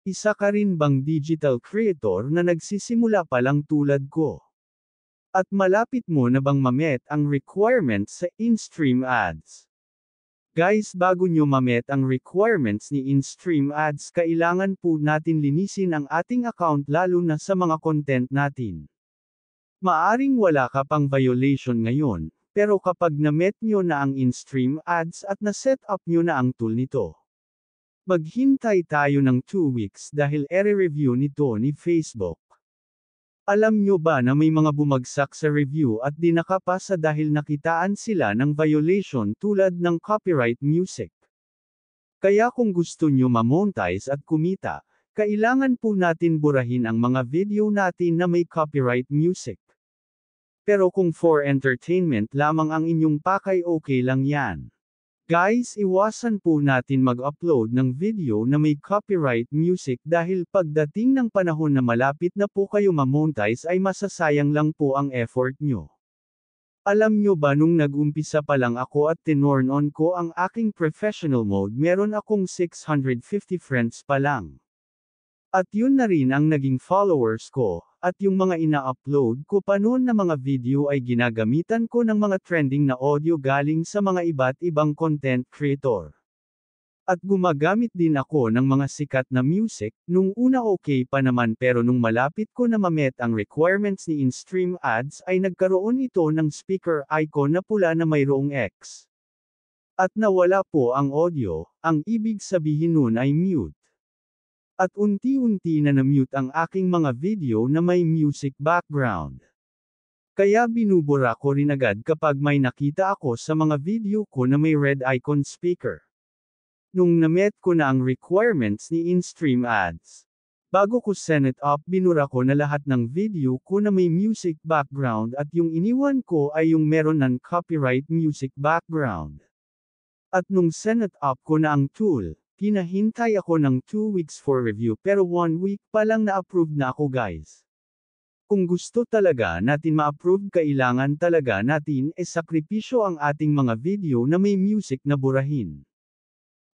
Isa ka rin bang digital creator na nagsisimula pa lang tulad ko? At malapit mo na bang ma-met ang requirements sa in-stream ads? Guys, bago nyo ma-met ang requirements ni in-stream ads, kailangan po natin linisin ang ating account lalo na sa mga content natin. Maaring wala ka pang violation ngayon, pero kapag na-met nyo na ang in-stream ads at na-set up nyo na ang tool nito, maghintay tayo ng 2 weeks dahil ere-review nito ni Facebook. Alam nyo ba na may mga bumagsak sa review at di nakapasa dahil nakitaan sila ng violation tulad ng copyright music? Kaya kung gusto nyo ma-monetize at kumita, kailangan po natin burahin ang mga video natin na may copyright music. Pero kung for entertainment lamang ang inyong pakay, okay lang yan. Guys, iwasan po natin mag-upload ng video na may copyright music dahil pagdating ng panahon na malapit na po kayo ma-monetize ay masasayang lang po ang effort nyo. Alam nyo ba nung nag-umpisa pa lang ako at tinorn on ko ang aking professional mode, meron akong 650 friends pa lang. At yun na rin ang naging followers ko, at yung mga ina-upload ko pa noon na mga video ay ginagamitan ko ng mga trending na audio galing sa mga iba't ibang content creator. At gumagamit din ako ng mga sikat na music, nung una okay pa naman, pero nung malapit ko na ma-met ang requirements ni in-stream ads ay nagkaroon ito ng speaker icon na pula na mayroong X. At nawala po ang audio, ang ibig sabihin nun ay mute. At unti-unti na na-mute ang aking mga video na may music background. Kaya binubura ko rin agad kapag may nakita ako sa mga video ko na may red icon speaker. Nung na-met ko na ang requirements ni in-stream ads, bago ko send it up, binura ko na lahat ng video ko na may music background at yung iniwan ko ay yung meron ng copyright music background. At nung send it up ko na ang tool, hinahintay ako ng 2 weeks for review, pero 1 week pa lang na-approve na ako, guys. Kung gusto talaga natin ma-approve, kailangan talaga natin sakripisyo ang ating mga video na may music na burahin.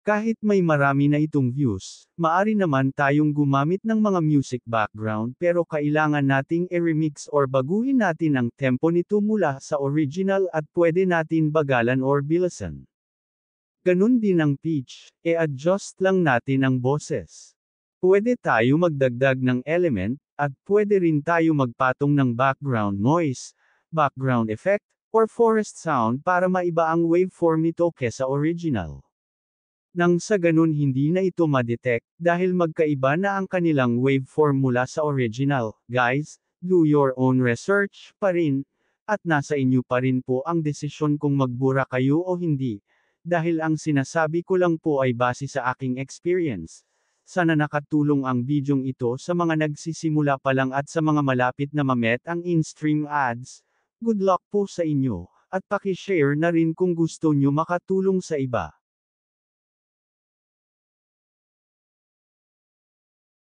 Kahit may marami na itong views, maari naman tayong gumamit ng mga music background, pero kailangan nating i-remix or baguhin natin ang tempo nito mula sa original at pwede natin bagalan or bilisan. Ganun din ang pitch, adjust lang natin ang boses. Pwede tayo magdagdag ng element, at pwede rin tayo magpatong ng background noise, background effect, or forest sound para maiba ang waveform nito kesa original. Nang sa ganun hindi na ito ma-detect, dahil magkaiba na ang kanilang waveform mula sa original. Guys, do your own research pa rin, at nasa inyo pa rin po ang desisyon kung magbura kayo o hindi. Dahil ang sinasabi ko lang po ay base sa aking experience. Sana nakatulong ang bidyong ito sa mga nagsisimula pa lang at sa mga malapit na ma-met ang in-stream ads. Good luck po sa inyo, at paki-share na rin kung gusto nyo makatulong sa iba.